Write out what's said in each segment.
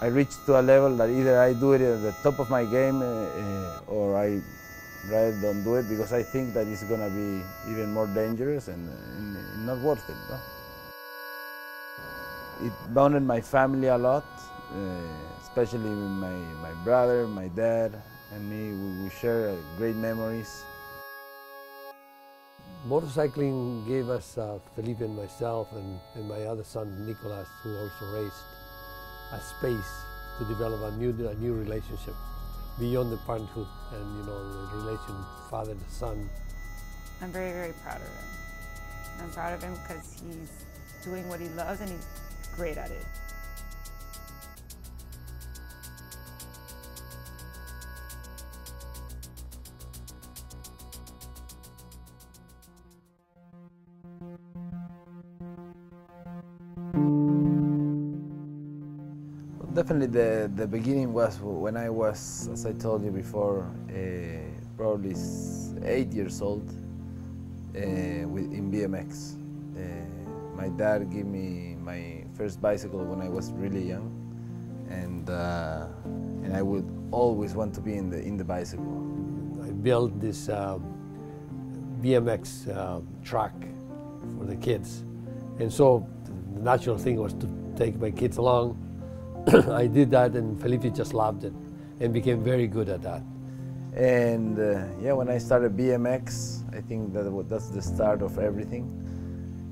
I reach to a level that either I do it at the top of my game or I rather don't do it, because I think that it's going to be even more dangerous and not worth it. No? It bonded my family a lot, especially my brother, my dad, and me. We share great memories. Motorcycling gave us, Felipe and myself and my other son, Nicolas, who also raced, a space to develop a new relationship beyond the parenthood and, you know, the relation father to son. I'm very, very proud of him. I'm proud of him because he's doing what he loves and he's great at it. Definitely the beginning was when I was, as I told you before, probably 8 years old in BMX. My dad gave me my first bicycle when I was really young, and I would always want to be in the bicycle. I built this BMX track for the kids, and so the natural thing was to take my kids along. I did that, and Felipe just loved it and became very good at that. And yeah, when I started BMX, I think that's the start of everything.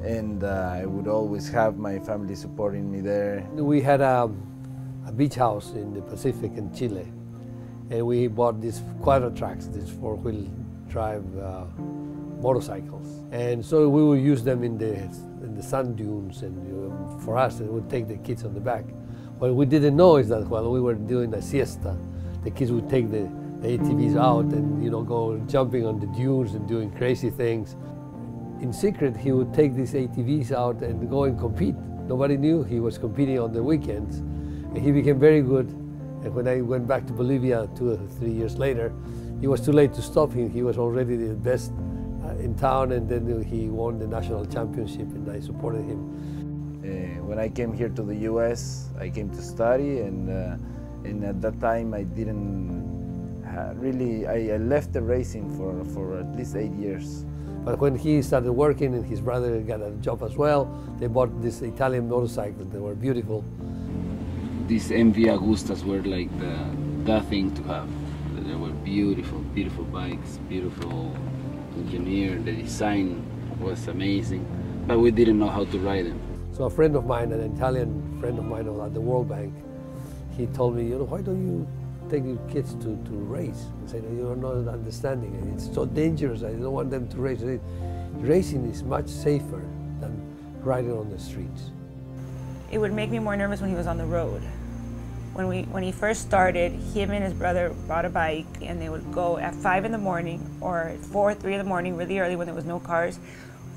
And I would always have my family supporting me there. We had a beach house in the Pacific in Chile, and we bought these quadra tracks, these four-wheel drive motorcycles. And so we would use them in the sand dunes, and for us, it would take the kids on the back. What we didn't know is that while we were doing a siesta, the kids would take the ATVs out and, you know, go jumping on the dunes and doing crazy things. In secret, he would take these ATVs out and go and compete. Nobody knew he was competing on the weekends. And he became very good. And when I went back to Bolivia 2 or 3 years later, it was too late to stop him. He was already the best in town, and then he won the national championship, and I supported him. When I came here to the U.S., I came to study, and at that time I didn't really, I left the racing for at least 8 years. But when he started working and his brother got a job as well, they bought these Italian motorcycles. They were beautiful. These MV Agustas were like the thing to have. They were beautiful, beautiful bikes, beautiful engineered. The design was amazing, but we didn't know how to ride them. So a friend of mine, an Italian friend of mine at the World Bank, he told me, you know, why don't you take your kids to race? I said, you're not understanding it. It's so dangerous. I don't want them to race. Racing is much safer than riding on the streets. It would make me more nervous when he was on the road. When he first started, him and his brother bought a bike, and they would go at 5 in the morning or at 4 or 3 in the morning, really early when there was no cars,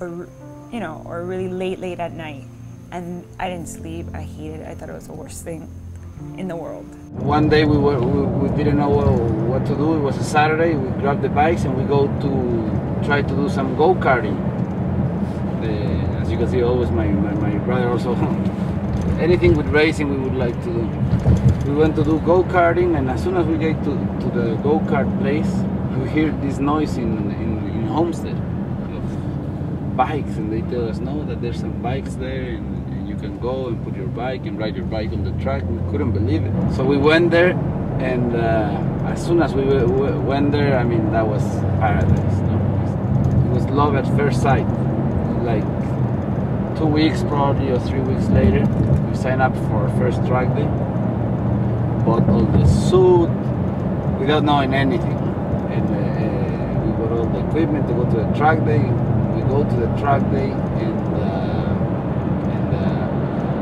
or, you know, or really late at night. And I didn't sleep. I hated it. I thought it was the worst thing in the world. One day we didn't know what to do. It was a Saturday. We grabbed the bikes and we go to try to do some go-karting. As you can see, always my brother also. Anything with racing we would like to do. We went to do go-karting, and as soon as we get to the go-kart place, we hear this noise in Homestead of bikes, and they tell us no, that there's some bikes there, and you can go and put your bike and ride your bike on the track. We couldn't believe it. So we went there, and as soon as we went there, I mean, that was paradise. No? It was love at first sight. Like 2 weeks probably or 3 weeks later, we signed up for our first track day. Bought all the suit without knowing anything, and we bought all the equipment to go to the track day. We go to the track day, and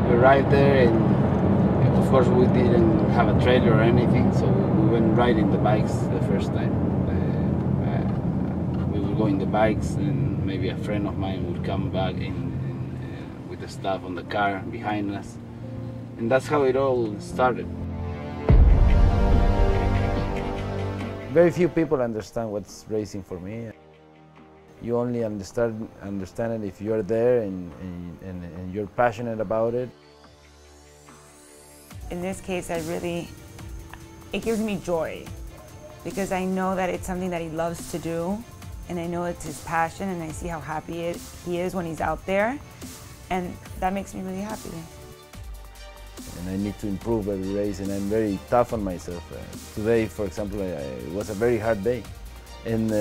we arrived there, and of course we didn't have a trailer or anything, so we went riding the bikes the first time. We would go in the bikes, and maybe a friend of mine would come back with the stuff on the car behind us, and that's how it all started. Very few people understand what's racing for me. You only understand it if you're there and you're passionate about it. in this case, it gives me joy because I know that it's something that he loves to do, and I know it's his passion, and I see how happy he is when he's out there, and that makes me really happy. And I need to improve every race, and I'm very tough on myself. Today, for example, it was a very hard day. And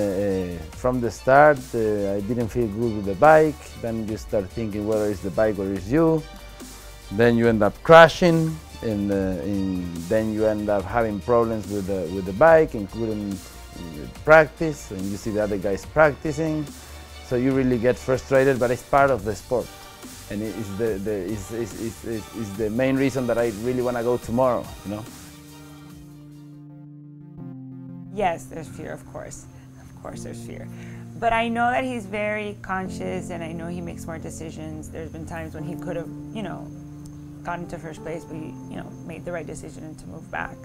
from the start, I didn't feel good with the bike. Then you start thinking, whether it's the bike or it's you. Then you end up crashing, and then you end up having problems with the bike and couldn't practice. And you see the other guys practicing, so you really get frustrated. But it's part of the sport, and it's the main reason that I really want to go tomorrow. You know. Yes, there's fear, of course. Of course there's fear. But I know that he's very conscious, and I know he makes smart decisions. There's been times when he could have, gotten to first place, but he, made the right decision to move back.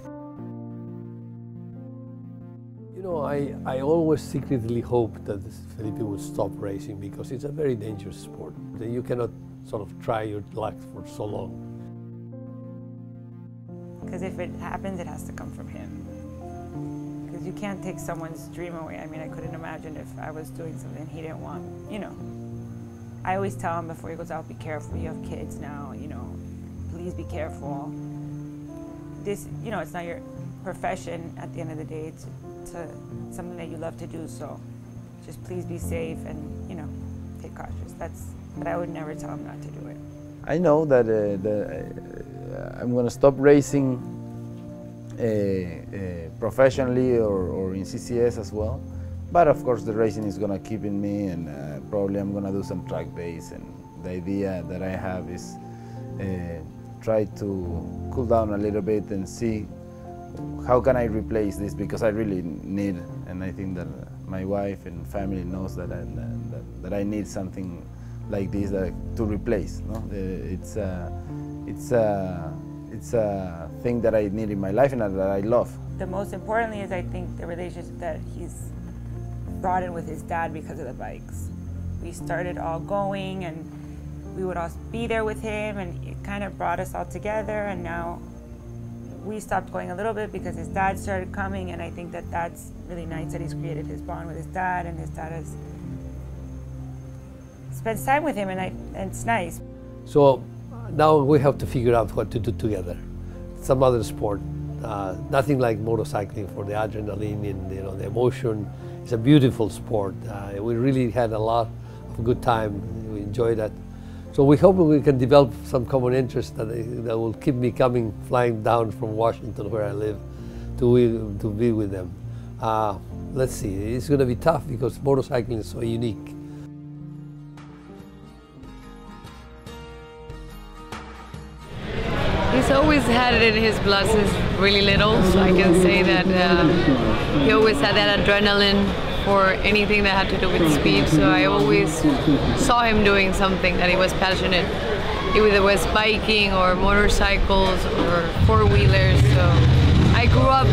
I always secretly hope that Felipe would stop racing because it's a very dangerous sport. You cannot sort of try your luck for so long. Because if it happens, it has to come from him. Because you can't take someone's dream away. I mean, I couldn't imagine if I was doing something he didn't want, I always tell him before he goes out, be careful, you have kids now, please be careful. This, it's not your profession at the end of the day, it's something that you love to do, so just please be safe and, take cautious. But I would never tell him not to do it. I know that I'm going to stop racing professionally or in CCS as well, but of course the racing is going to keep in me, and probably I'm going to do some track days, and the idea that I have is try to cool down a little bit and see how can I replace this, because I really need, and I think that my wife and family knows that I need something like this to replace. No? It's a thing that I need in my life and that I love. The most importantly is, I think, the relationship that he's brought in with his dad because of the bikes. We started all going, and we would all be there with him, and it kind of brought us all together, and now we stopped going a little bit because his dad started coming, and I think that that's really nice that he's created his bond with his dad, and his dad has spent time with him, and it's nice. So now we have to figure out what to do together. Some other sport, nothing like motorcycling for the adrenaline and the emotion. It's a beautiful sport. We really had a lot of good time. We enjoyed that. So we hope we can develop some common interest that will keep me flying down from Washington, where I live, to be with them. Let's see, it's going to be tough because motorcycling is so unique. He's always had it in his blood since really little, so I can say that he always had that adrenaline for anything that had to do with speed, so I always saw him doing something that he was passionate. Either it was biking or motorcycles or four-wheelers, so I grew up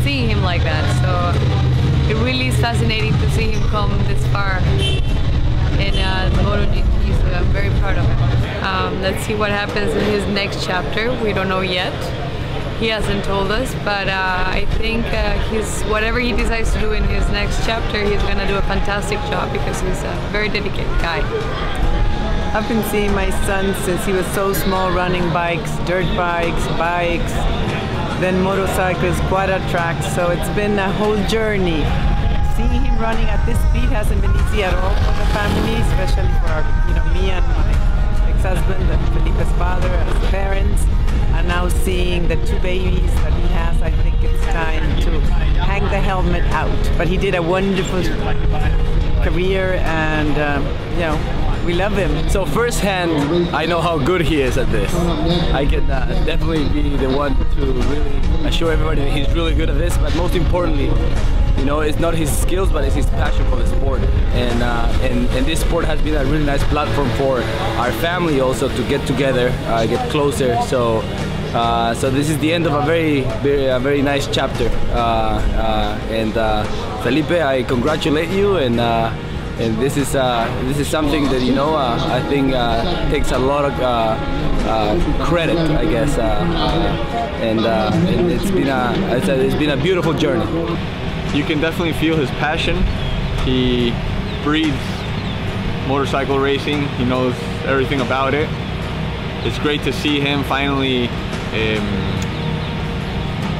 seeing him like that, so it really is fascinating to see him come this far in MotoGP, so I'm very proud of him. Let's see what happens in his next chapter. We don't know yet. He hasn't told us, but I think whatever he decides to do in his next chapter, he's going to do a fantastic job because he's a very dedicated guy. I've been seeing my son since he was so small, running bikes, dirt bikes, then motorcycles, quad tracks, so it's been a whole journey. Seeing him running at this speed hasn't been easy at all for the family, especially for me and my ex-husband and Felipe's father as parents. And now seeing the two babies that he has, I think it's time to hang the helmet out. But he did a wonderful career, and we love him. So firsthand, I know how good he is at this. I can definitely be the one to really assure everybody that he's really good at this, but most importantly, it's not his skills, but it's his passion for the sport. And this sport has been a really nice platform for our family also to get together, get closer. So this is the end of a very nice chapter. And Felipe, I congratulate you, and and this is something that I think takes a lot of credit, I guess, and it's been a beautiful journey. You can definitely feel his passion. He breathes motorcycle racing. He knows everything about it. It's great to see him finally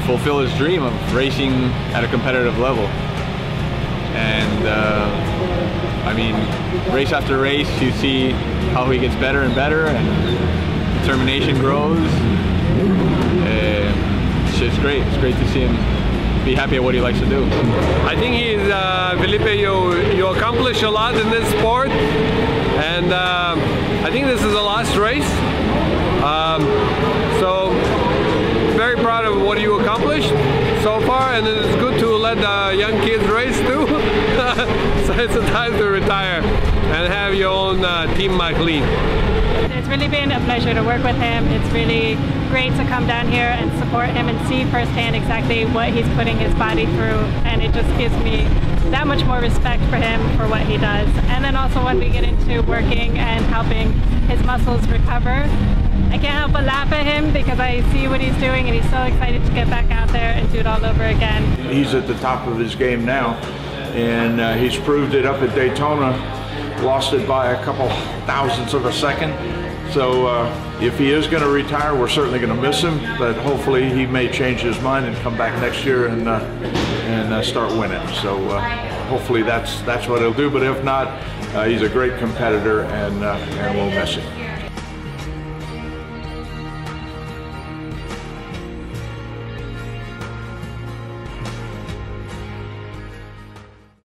fulfill his dream of racing at a competitive level. And I mean, race after race, you see how he gets better and better, and determination grows. It's just great. It's great to see him be happy at what he likes to do. I think Felipe, you accomplish a lot in this sport, and I think this is the last race. So very proud of what you accomplished so far, and it's good to let the young kids race too. So it's a time to retire and have your own team MacLean. It's really been a pleasure to work with him. It's really great to come down here and support him and see firsthand exactly what he's putting his body through, and it just gives me that much more respect for him for what he does. And then also when we get into working and helping his muscles recover, I can't help but laugh at him because I see what he's doing and he's so excited to get back out there and do it all over again. He's at the top of his game now, and he's proved it up at Daytona. Lost it by a couple thousandths of a second. So if he is going to retire, we're certainly going to miss him, but hopefully he may change his mind and come back next year and start winning. So hopefully that's what he'll do, but if not, he's a great competitor, and we'll miss him.